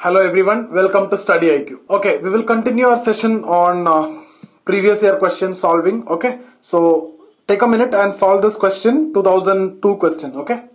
Hello everyone, welcome to StudyIQ. Okay, we will continue our session on previous year question solving. Okay, so take a minute and solve this question, 2002 question. Okay.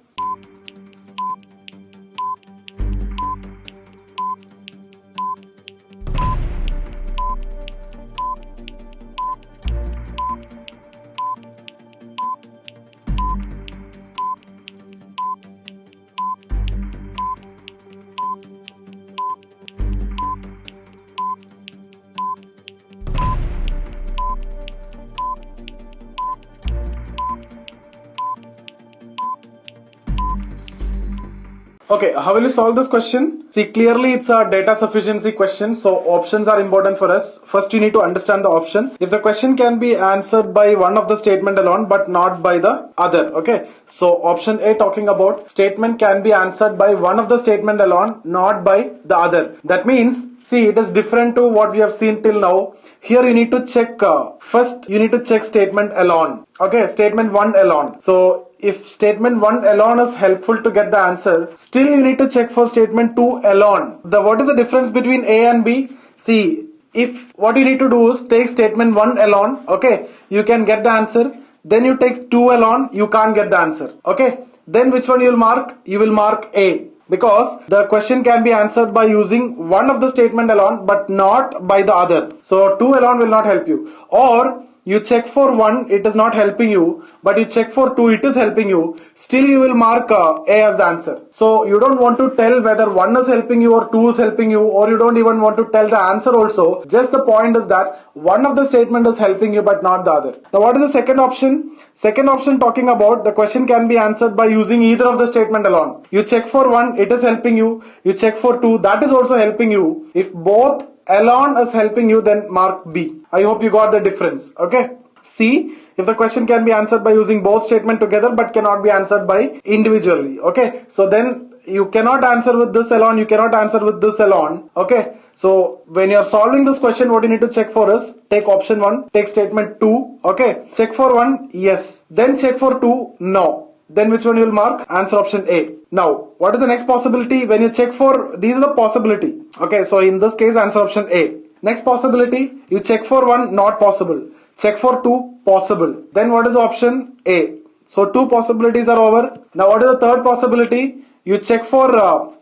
Okay, how will you solve this question? See, clearly it's a data sufficiency question, so options are important for us. First, you need to understand the option. If the question can be answered by one of the statement alone, but not by the other. Okay, so option A talking about statement can be answered by one of the statement alone, not by the other. That means, see, it is different to what we have seen till now. Here you need to check, first you need to check statement alone. Okay, statement 1 alone. So if statement 1 alone is helpful to get the answer, still you need to check for statement 2 alone. What is the difference between A and B? See, if what you need to do is take statement 1 alone, okay, you can get the answer. Then you take 2 alone, you can't get the answer. Okay, then which one you will mark? You will mark A. Because the question can be answered by using one of the statement alone, but not by the other. So 2 alone will not help you. Or you check for 1, it is not helping you, but you check for 2, it is helping you. Still you will mark A as the answer. So you don't want to tell whether 1 is helping you or 2 is helping you, or you don't even want to tell the answer also. Just the point is that one of the statement is helping you but not the other. Now what is the second option? Second option talking about the question can be answered by using either of the statement alone. You check for 1, it is helping you. You check for 2, that is also helping you. If both alone is helping you, then mark B. I hope you got the difference. Okay. C, if the question can be answered by using both statement together but cannot be answered by individually. Okay. So then you cannot answer with this alone, you cannot answer with this alone. Okay. So when you are solving this question, what you need to check for is take option 1, take statement 2. Okay. Check for 1, yes. Then check for 2, no. Then which one you will mark? Answer option A. Now, what is the next possibility? When you check for, these are the possibility. Okay, so in this case, answer option A. Next possibility, you check for 1, not possible. Check for 2, possible. Then what is the option? A. So 2 possibilities are over. Now what is the third possibility? You check for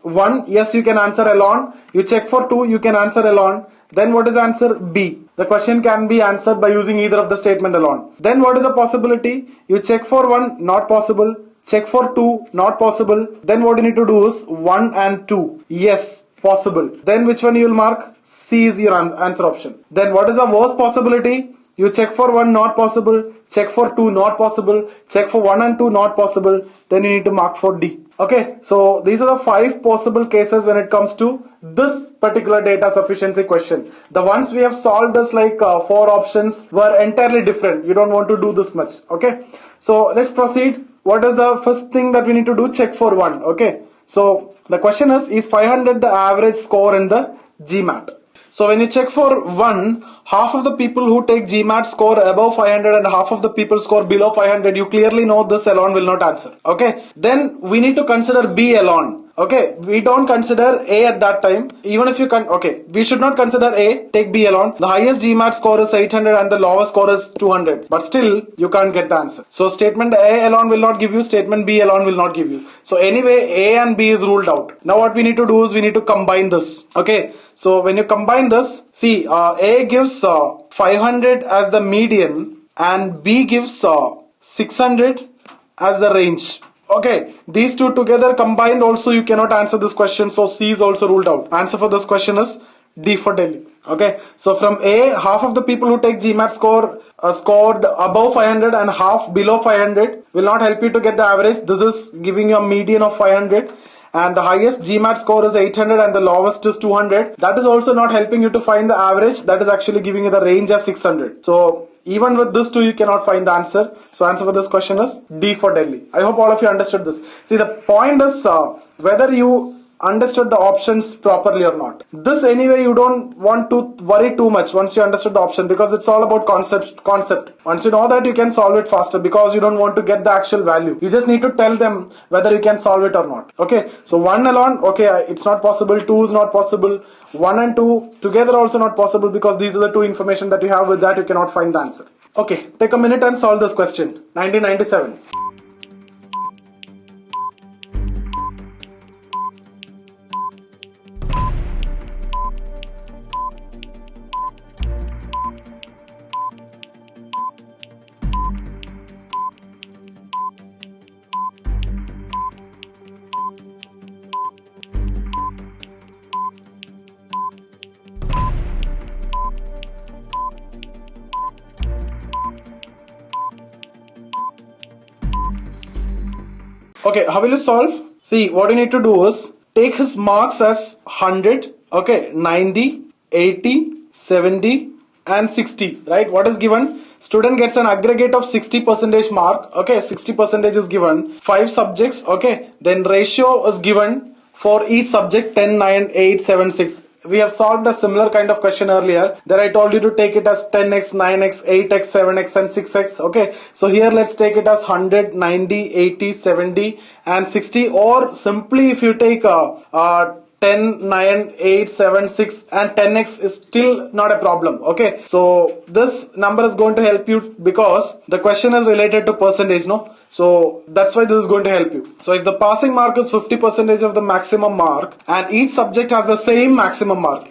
1, yes, you can answer alone. You check for 2, you can answer alone. Then what is answer? B. The question can be answered by using either of the statement alone. Then what is the possibility? You check for 1, not possible. Check for 2, not possible. Then what you need to do is 1 and 2. Yes, possible. Then which one you will mark? C is your answer option. Then what is the worst possibility? You check for 1, not possible. Check for 2, not possible. Check for 1 and 2, not possible. Then you need to mark for D. Okay, so these are the 5 possible cases when it comes to this particular data sufficiency question. The ones we have solved is like 4 options were entirely different. You don't want to do this much. Okay, so let's proceed. What is the first thing that we need to do? Check for 1. Okay, so the question is 500 the average score in the GMAT? So when you check for 1, half of the people who take GMAT score above 500 and half of the people score below 500, you clearly know this alone will not answer. Okay, then we need to consider B alone. Okay, we don't consider A at that time. Even if you can, okay, we should not consider A, take B alone. The highest GMAT score is 800 and the lowest score is 200. But still, you can't get the answer. So statement A alone will not give you, statement B alone will not give you. So anyway, A and B is ruled out. Now what we need to do is we need to combine this. Okay, so when you combine this, see, A gives 500 as the median and B gives 600 as the range. Okay, these two together combined also you cannot answer this question, so C is also ruled out. Answer for this question is D for Delhi. Okay, so from A, half of the people who take GMAT score scored above 500 and half below 500 will not help you to get the average. This is giving you a median of 500. And the highest GMAT score is 800 and the lowest is 200. That is also not helping you to find the average. That is actually giving you the range as 600. So even with this two, you cannot find the answer. So answer for this question is D for Delhi. I hope all of you understood this. See, the point is whether you understood the options properly or not. This anyway you don't want to worry too much once you understood the option, because it's all about concept. Once you know that, you can solve it faster, because you don't want to get the actual value. You just need to tell them whether you can solve it or not. Okay, so 1 alone, okay, it's not possible. 2 is not possible. 1 and 2 together also not possible, because these are the two information that you have. With that you cannot find the answer. Okay, take a minute and solve this question. 1997. Okay, how will you solve? See, what you need to do is take his marks as 100, okay, 90, 80, 70 and 60, right? What is given? Student gets an aggregate of 60% mark, okay, 60% is given, 5 subjects, okay, then ratio is given for each subject 10, 9, 8, 7, 6. We have solved a similar kind of question earlier. There I told you to take it as 10x, 9x, 8x, 7x and 6x. Okay, so here let's take it as 100, 90, 80, 70 and 60, or simply if you take 10, 9, 8, 7, 6 and 10x is still not a problem. Okay, so this number is going to help you because the question is related to percentage, no? So that's why this is going to help you. So if the passing mark is 50% of the maximum mark and each subject has the same maximum mark,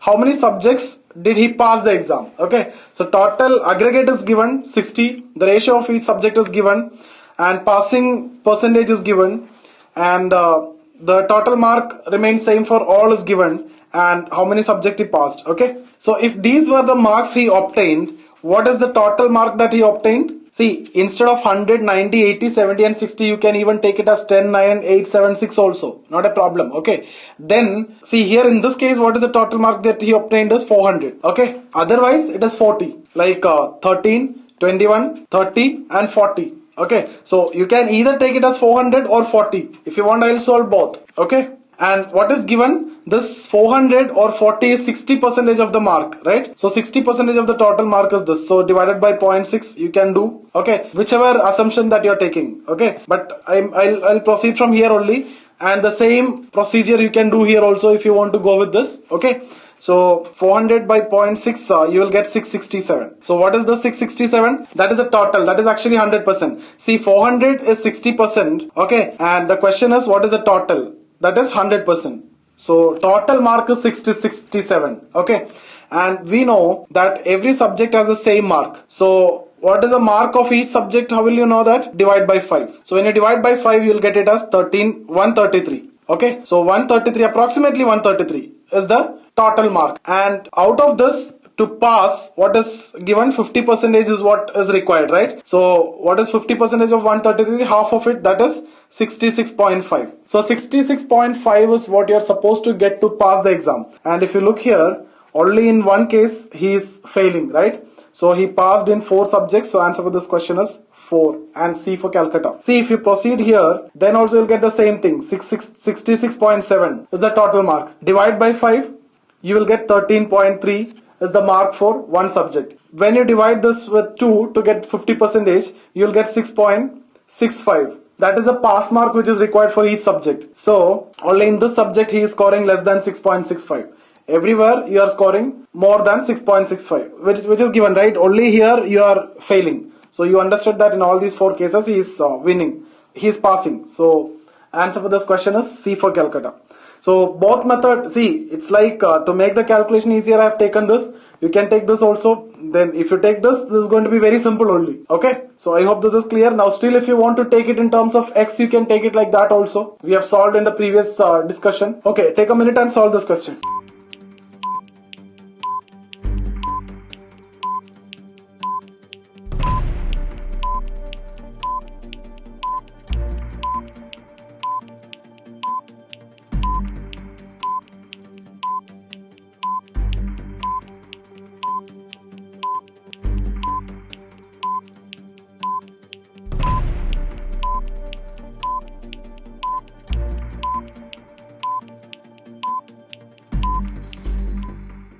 how many subjects did he pass the exam? Okay, so total aggregate is given 60, the ratio of each subject is given and passing percentage is given, and the total mark remains same for all is given, and how many subject he passed. Okay, so if these were the marks he obtained, what is the total mark that he obtained? See, instead of 100, 90, 80, 70 and 60, you can even take it as 10, 9, 8, 7, 6 also. Not a problem. Okay. Then, see here in this case, what is the total mark that he obtained is 400. Okay. Otherwise, it is 40. Like 13, 21, 30 and 40. Okay. So, you can either take it as 400 or 40. If you want, I'll solve both. Okay. And what is given? This 400 or 40 is 60% of the mark, right? So 60% of the total mark is this. So divided by 0.6 you can do, okay, whichever assumption that you're taking, okay. But I'll proceed from here only, and the same procedure you can do here also if you want to go with this, okay. So 400 by 0.6 you will get 667. So what is the 667? That is a total. That is actually 100%. See, 400 is 60%, okay, and the question is what is the total? That is 100%. So total mark is 67. Okay, and we know that every subject has the same mark. So what is the mark of each subject? How will you know that? Divide by 5. So when you divide by 5, you will get it as 133. Okay, so 133, approximately 133 is the total mark. And out of this, to pass, what is given? 50% is what is required, right? So what is 50% of 133? Half of it, that is 66.5. So 66.5 is what you are supposed to get to pass the exam. And if you look here, only in one case he is failing, right? So he passed in 4 subjects. So answer for this question is 4 and C for Calcutta. See, if you proceed here, then also you'll get the same thing. 66.7 is the total mark. Divide by 5, you will get 13.3 is the mark for one subject. When you divide this with 2 to get 50%, you will get 6.65. That is a pass mark which is required for each subject. So only in this subject he is scoring less than 6.65. Everywhere you are scoring more than 6.65, which is given, right? Only here you are failing. So you understood that in all these 4 cases he is winning. He is passing. So answer for this question is C for Calcutta. So both methods, see, it's like to make the calculation easier, I have taken this. You can take this also. Then if you take this is going to be very simple only. Okay. So I hope this is clear. Now still if you want to take it in terms of X, you can take it like that also. We have solved in the previous discussion. Okay. Take a minute and solve this question.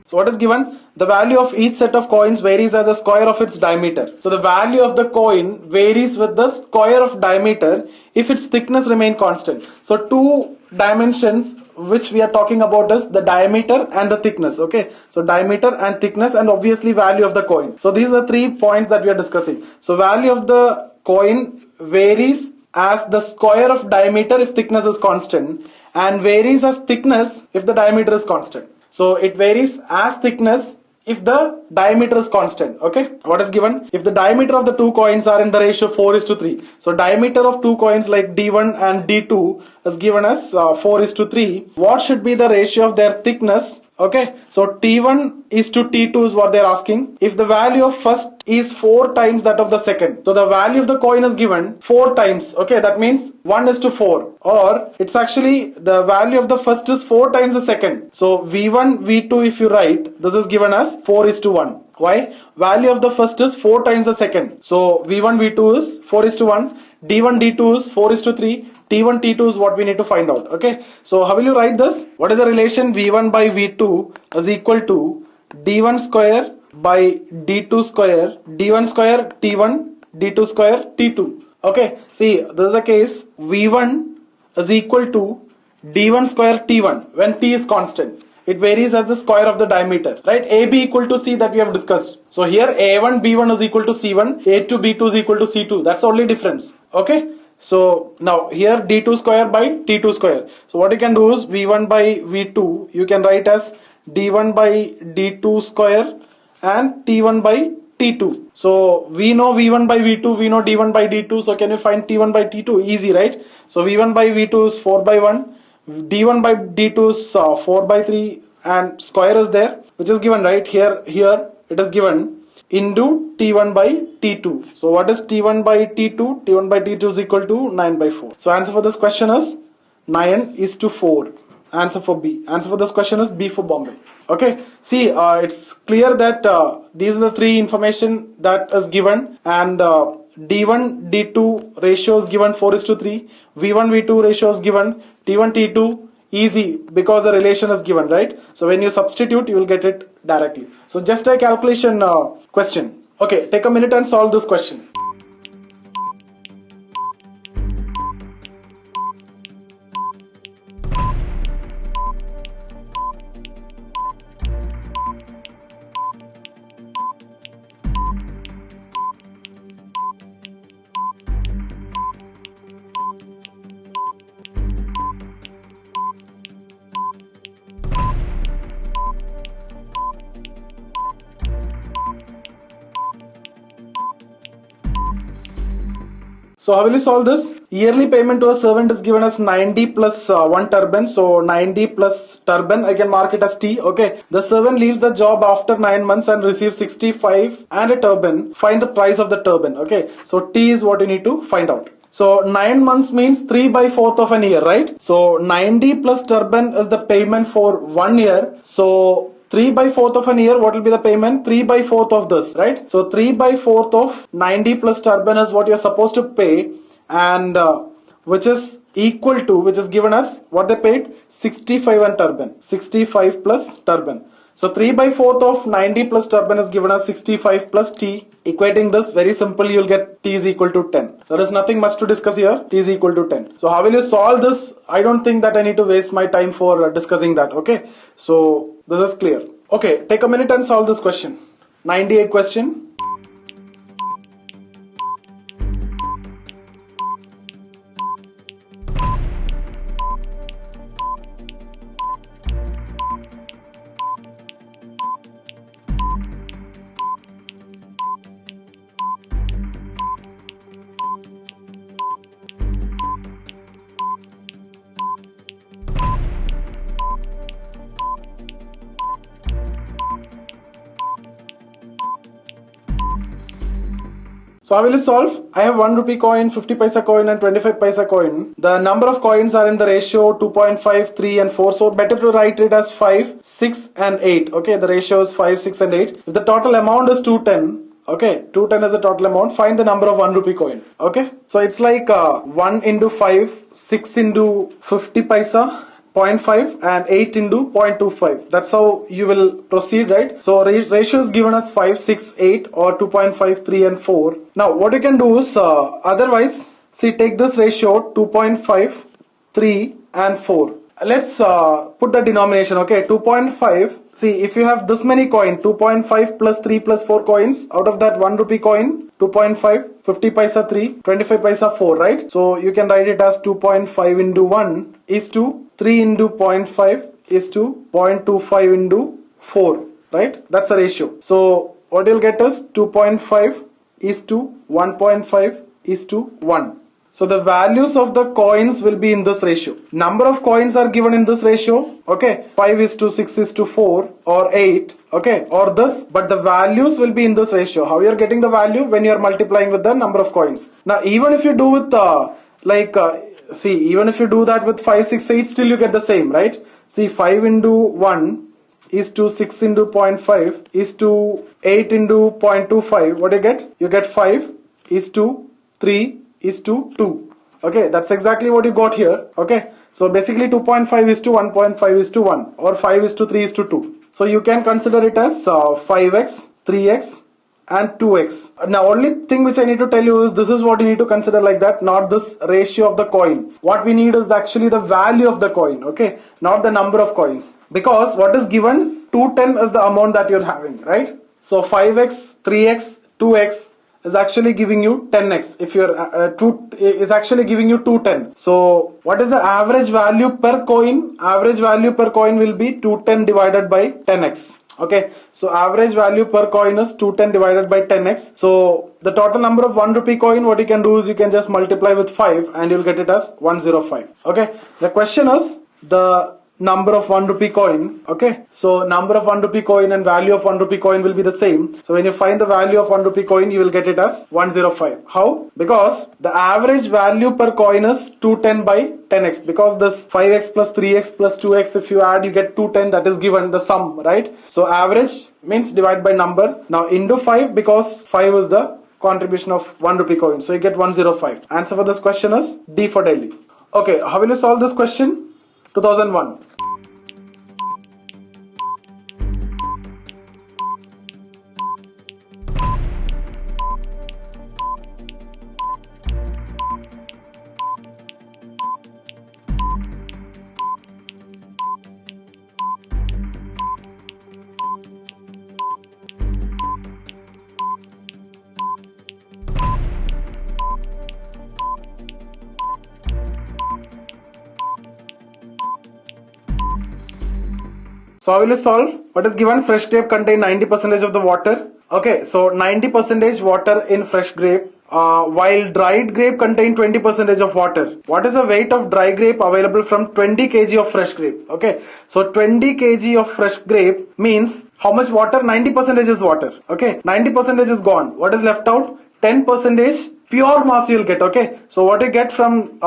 So what is given? The value of each set of coins varies as the square of its diameter. So the value of the coin varies with the square of diameter if its thickness remain constant. So two dimensions which we are talking about is the diameter and the thickness. Okay, so diameter and thickness, and obviously value of the coin. So these are the 3 points that we are discussing. So value of the coin varies as the square of diameter if thickness is constant, and varies as thickness if the diameter is constant. So it varies as thickness if the diameter is constant. Okay, what is given? If the diameter of the 2 coins are in the ratio 4:3, so diameter of 2 coins like D1 and D2 is given as 4:3. What should be the ratio of their thickness? Okay, so T1 is to T2 is what they're asking. If the value of first is 4 times that of the second, so the value of the coin is given 4 times. Okay, that means 1:4, or it's actually the value of the first is 4 times the second. So V1, V2, if you write, this is given as 4:1. Why? Value of the first is 4 times the second. So V1, V2 is 4:1. D1, D2 is 4:3. T1, T2 is what we need to find out. Okay, so how will you write this? What is the relation? V1 by V2 is equal to D1 square by D2 square, D1 square T1, D2 square T2. Okay, see, this is the case. V1 is equal to D1 square T1 when T is constant. It varies as the square of the diameter, right? AB equal to C that we have discussed. So here A1 B1 is equal to C1, A2 B2 is equal to C2. That's the only difference. Okay, so now here D2 square by T2 square. So what you can do is V1 by V2 you can write as D1 by D2 square and T1 by T2. So we know V1 by V2, we know D1 by D2. So can you find T1 by T2? Easy, right? So V1 by V2 is 4 by 1. D1 by D2 is 4 by 3, and square is there, which is given right here. Here it is given into T1 by T2. So what is T1 by T2? T1 by T2 is equal to 9 by 4. So answer for this question is 9:4. Answer for B. Answer for this question is B for Bombay. Okay, see, it's clear that these are the 3 information that is given, and D1 D2 ratio is given 4:3, V1 V2 ratio is given, T1 T2 easy because the relation is given, right? So when you substitute you will get it directly. So just a calculation question. Okay, take a minute and solve this question. So how will you solve this? Yearly payment to a servant is given as 90 plus 1 turban. So 90 plus turban, I can mark it as T. Okay. The servant leaves the job after 9 months and receives 65 and a turban. Find the price of the turban. Okay. So T is what you need to find out. So 9 months means 3/4 of an year, right? So 90 plus turban is the payment for 1 year. So 3/4 of an year, what will be the payment? 3/4 of this, right? So 3/4 of 90 plus turban is what you're supposed to pay, and which is equal to, which is given as what they paid, 65 and turban, 65 plus turban. So 3/4 of 90 plus turban is given as 65 plus T. Equating this, very simple, you'll get T is equal to 10. There is nothing much to discuss here. T is equal to 10. So how will you solve this? I don't think that I need to waste my time for discussing that. Okay. So this is clear. Okay. Take a minute and solve this question. 98 question. So how will you solve? I have 1 rupee coin, 50 paisa coin and 25 paisa coin. The number of coins are in the ratio 2.5, 3 and 4. So better to write it as 5, 6 and 8. Okay, the ratio is 5, 6 and 8. If the total amount is 210, okay, 210 is the total amount, find the number of 1 rupee coin. Okay, so it's like 1 into 5, 6 into 50 paisa 0.5 and 8 into 0.25. That's how you will proceed, right? So ratio is given as 5, 6, 8 or 2.5, 3 and 4. Now what you can do is otherwise, see, take this ratio 2.5, 3 and 4. Let's put the denomination, okay? 2.5, see, if you have this many coin, 2.5 plus 3 plus 4 coins, out of that 1 rupee coin, 2.5, 50 paisa 3, 25 paisa 4, right? So you can write it as 2.5 into 1 is to 3 into 0.5 is to 0.25 into 4, right? That's the ratio. So what you'll get is 2.5 is to 1.5 is to 1. So the values of the coins will be in this ratio. Number of coins are given in this ratio, okay? 5 is to 6 is to 4 or 8, okay? Or this, but the values will be in this ratio. How you are getting the value? When you are multiplying with the number of coins. Now even if you do with see, even if you do that with 5, 6, 8, still you get the same, right? See, 5 into 1 is to 6 into 0.5 is to 8 into 0.25. What do you get? You get 5 is to 3 is to 2. Okay, that's exactly what you got here. Okay, so basically 2.5 is to 1.5 is to 1 or 5 is to 3 is to 2. So you can consider it as 5x, 3x and 2x. Now only thing which I need to tell you is this is what you need to consider like that, not this ratio of the coin. What we need is actually the value of the coin, okay, not the number of coins, because what is given 210 is the amount that you're having, right? So 5x, 3x, 2x is actually giving you 10x. If you're is actually giving you 210. So what is the average value per coin? Average value per coin will be 210 divided by 10x. Okay, so average value per coin is 210 divided by 10x. So the total number of 1 rupee coin, what you can do is you can just multiply with 5 and you'll get it as 105. Okay, the question is the number of 1 rupee coin. Okay, so number of 1 rupee coin and value of 1 rupee coin will be the same. So when you find the value of 1 rupee coin, you will get it as 105. How? Because the average value per coin is 210 by 10x, because this 5x plus 3x plus 2x, if you add you get 210, that is given the sum, right? So average means divide by number. Now into 5, because 5 is the contribution of 1 rupee coin, so you get 105. Answer for this question is D for Delhi. Okay, how will you solve this question? 2001. So how will you solve? What is given? Fresh grape contain 90% of the water. Okay, so 90% water in fresh grape, while dried grape contain 20% of water. What is the weight of dry grape available from 20 kg of fresh grape? Okay, so 20 kg of fresh grape means how much water? 90% is water. Okay, 90% is gone. What is left out? 10% pure mass you will get. Okay, so what you get from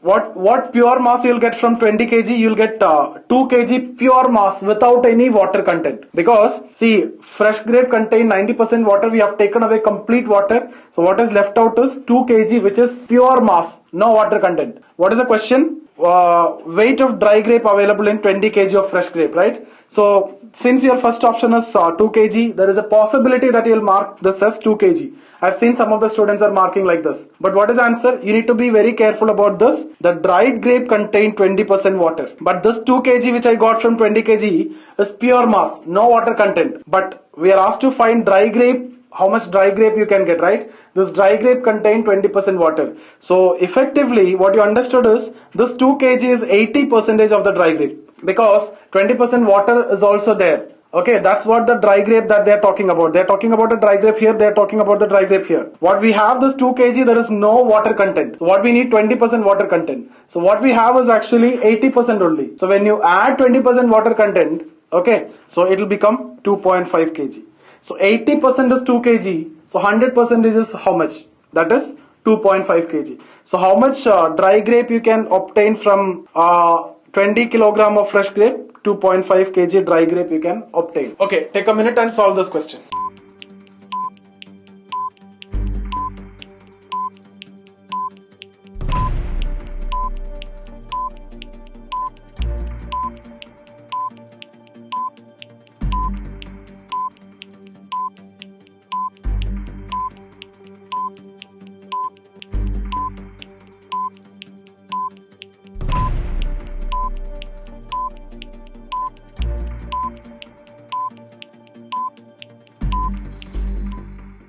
what pure mass you will get from 20 kg? You will get 2 kg pure mass without any water content, because see, fresh grape contain 90% water. We have taken away complete water, so what is left out is 2 kg, which is pure mass, no water content. What is the question? Weight of dry grape available in 20 kg of fresh grape, right? So since your first option is 2 kg, there is a possibility that you'll mark this as 2 kg. I've seen some of the students are marking like this. But what is the answer? You need to be very careful about this. The dried grape contain 20% water. But this 2 kg which I got from 20 kg is pure mass, no water content. But we are asked to find dry grape, how much dry grape you can get, right? This dry grape contain 20% water. So effectively what you understood is this 2 kg is 80% of the dry grape, because 20% water is also there. Okay, that's what the dry grape that they are talking about. They are talking about the dry grape here, they are talking about the dry grape here. What we have, this 2 kg, there is no water content. So what we need, 20% water content. So what we have is actually 80% only. So when you add 20% water content, okay, so it will become 2.5 kg. So 80% is 2 kg. So 100% is how much? That is 2.5 kg. So how much dry grape you can obtain from 20 kilogram of fresh grape? 2.5 kg dry grape you can obtain. Okay, take a minute and solve this question.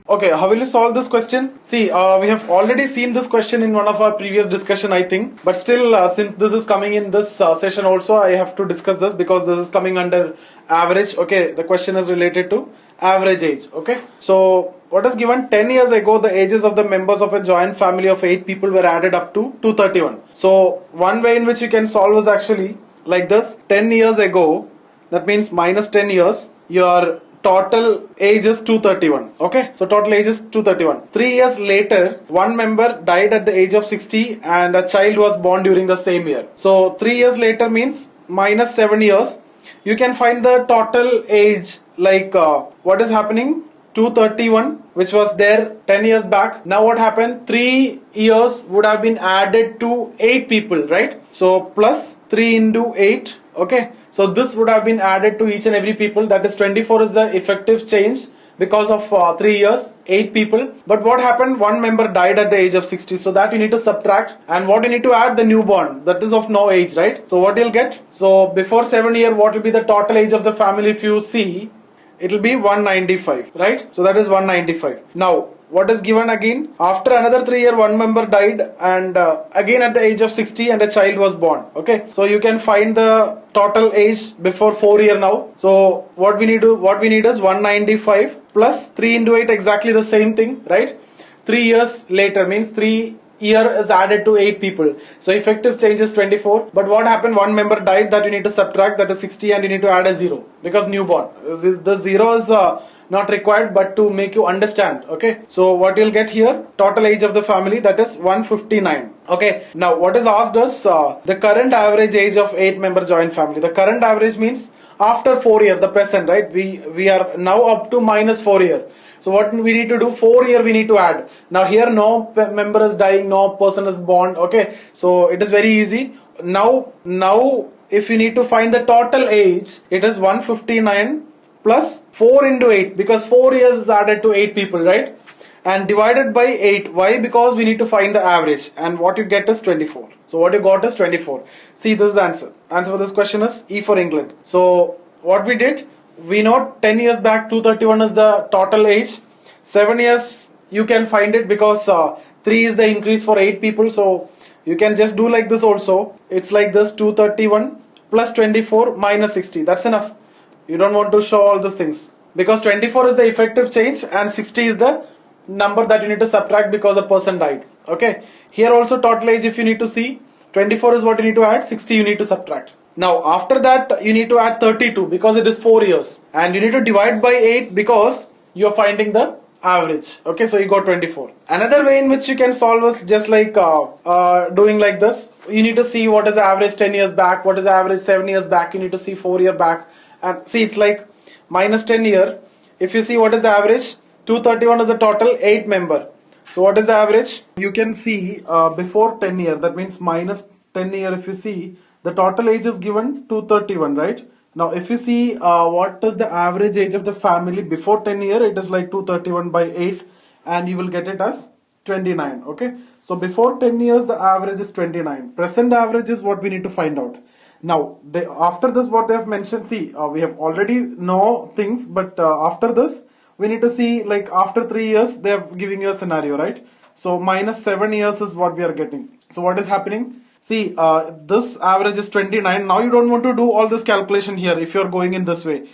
Okay, how will you solve this question? See, we have already seen this question in one of our previous discussion, I think. But still, since this is coming in this session also, I have to discuss this because this is coming under average. Okay, the question is related to average age. Okay, so what is given 10 years ago, the ages of the members of a joint family of 8 people were added up to 231. So one way in which you can solve is actually like this. 10 years ago, that means minus 10 years, your total age is 231. Okay, so total age is 231. 3 years later, one member died at the age of 60 and a child was born during the same year. So 3 years later means minus 7 years. You can find the total age, like what is happening, 231, which was there 10 years back. Now what happened, 3 years would have been added to 8 people, right? So plus 3 into 8. Okay, so this would have been added to each and every people. That is 24 is the effective change because of 3 years, 8 people. But what happened, one member died at the age of 60, so that you need to subtract, and what you need to add, the newborn, that is of no age, right? So what you'll get, so before 7 years, what will be the total age of the family? If you see, it will be 195, right? So that is 195. Now what is given again, after another 3 years, one member died and again at the age of 60 and a child was born. Okay, so you can find the total age before 4 years now. So what we need is 195 plus 3 into 8, exactly the same thing, right? 3 years later means 3 year is added to 8 people, so effective change is 24. But what happened, one member died, that you need to subtract, that is 60, and you need to add a 0 because newborn. The 0 is not required, but to make you understand. Okay, so what you'll get here, total age of the family, that is 159. Okay, now what is asked us, the current average age of 8-member joint family. The current average means after 4 years, the present, right? We are now up to minus 4 years. So what we need to do, 4 years we need to add. Now here no member is dying, no person is born. Okay, so it is very easy. Now if you need to find the total age, it is 159 plus 4 into 8, because 4 years is added to 8 people, right? And divided by 8. Why? Because we need to find the average, and what you get is 24. So what you got is 24. See, this is the answer. Answer for this question is E for England. So what we did, we know 10 years back 231 is the total age. 7 years you can find it because 3 is the increase for 8 people. So you can just do like this also. It's like this, 231 plus 24 minus 60. That's enough. You don't want to show all these things because 24 is the effective change and 60 is the number that you need to subtract because a person died. Okay, here also total age, if you need to see, 24 is what you need to add, 60 you need to subtract. Now after that you need to add 32 because it is 4 years, and you need to divide by 8 because you are finding the average. Okay, so you got 24. Another way in which you can solve is just like doing like this. You need to see what is the average 10 years back, what is the average 7 years back, you need to see 4 years back, and see it's like minus 10 year. If you see what is the average, 231 is the total, 8 member. So what is the average? You can see before 10 year, that means minus 10 year. If you see, the total age is given 231, right? Now if you see what is the average age of the family before 10 year, it is like 231 by 8, and you will get it as 29. Okay, so before 10 years the average is 29. Present average is what we need to find out. Now after this, what they have mentioned, see, we have already know things, but after this we need to see, like after 3 years they are giving you a scenario, right? So minus 7 years is what we are getting. So what is happening? See, this average is 29. Now you don't want to do all this calculation here if you are going in this way.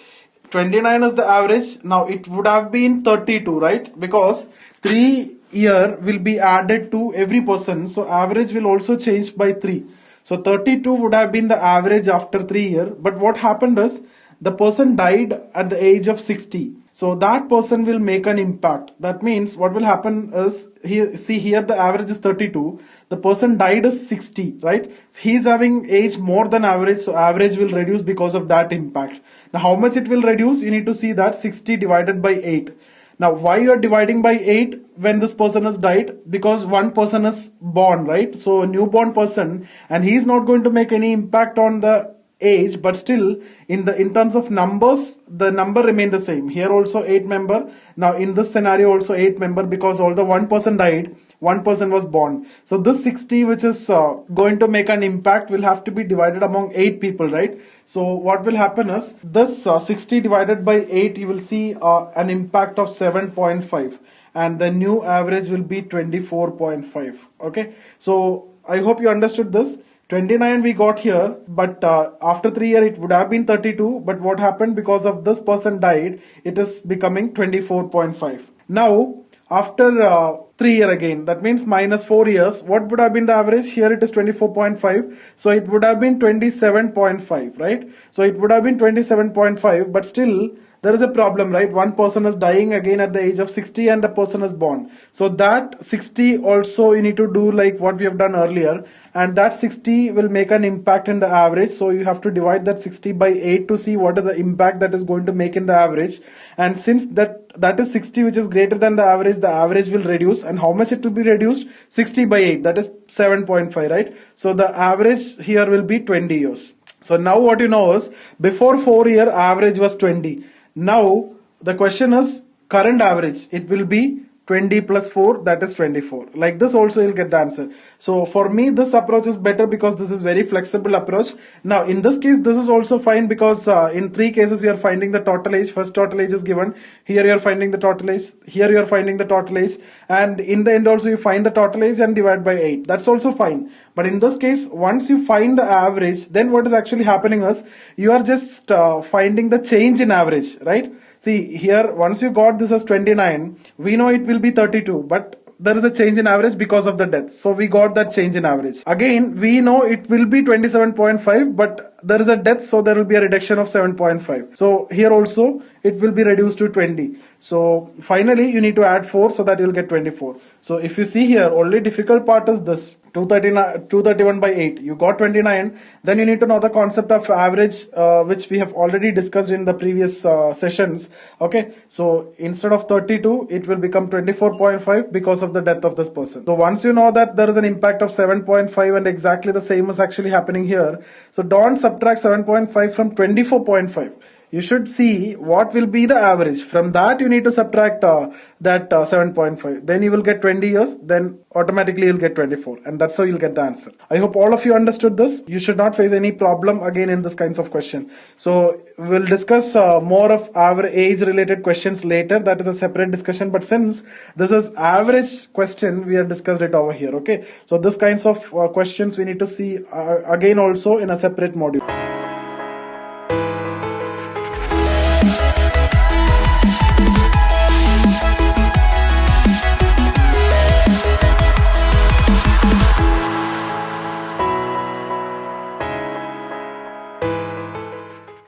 29 is the average. Now it would have been 32, right? Because 3 year will be added to every person. So average will also change by 3. So 32 would have been the average after 3 years. But what happened is, the person died at the age of 60. So that person will make an impact. That means what will happen is, see here the average is 32. The person died is 60, right? So he is having age more than average. So average will reduce because of that impact. Now how much it will reduce? You need to see that 60 divided by 8. Now why you are dividing by 8 when this person has died? Because one person is born, right? So a newborn person, and he is not going to make any impact on the age, but still in terms of numbers, the number remain the same. Here also 8 member. Now in this scenario also 8 member, because although one person died, one person was born. So this 60 which is going to make an impact will have to be divided among 8 people, right? So what will happen is, this 60 divided by 8, you will see an impact of 7.5. and the new average will be 24.5. Okay, so I hope you understood this. 29 we got here, but after 3 years it would have been 32, but what happened, because of this person died, it is becoming 24.5. Now after 3 years again, that means minus 4 years, what would have been the average? Here it is 24.5, so it would have been 27.5, right? So it would have been 27.5, but still there is a problem, right? One person is dying again at the age of 60 and the person is born. So that 60 also you need to do like what we have done earlier, and that 60 will make an impact in the average. So you have to divide that 60 by 8 to see what is the impact that is going to make in the average. And since that is 60 which is greater than the average will reduce. And how much it will be reduced? 60 by 8, that is 7.5, right? So the average here will be 20 years. So now what you know is, before 4 year average was 20. Now the question is current average. It will be 20 plus 4, that is 24. Like this also you'll get the answer. So for me this approach is better because this is very flexible approach. Now in this case this is also fine because in 3 cases you are finding the total age. First total age is given. Here you are finding the total age. Here you are finding the total age. And in the end also you find the total age and divide by 8. That's also fine. But in this case, once you find the average, then what is actually happening is you are just finding the change in average, right? See here, once you got this as 29, we know it will be 32, but there is a change in average because of the death. So we got that change in average. Again, we know it will be 27.5, but there is a death, so there will be a reduction of 7.5. So here also it will be reduced to 20. So finally you need to add 4 so that you will get 24. So if you see here, only difficult part is this. 231 by 8, you got 29. Then you need to know the concept of average, which we have already discussed in the previous sessions. Okay, so instead of 32 it will become 24.5 because of the death of this person. So once you know that there is an impact of 7.5 and exactly the same is actually happening here, so don't subtract 7.5 from 24.5. You should see what will be the average. From that you need to subtract that 7.5. Then you will get 20 years. Then automatically you'll get 24. And that's how you'll get the answer. I hope all of you understood this. You should not face any problem again in this kinds of question. So we'll discuss more of our age related questions later. That is a separate discussion. But since this is average question, we have discussed it over here. Okay. So this kinds of questions we need to see again also in a separate module.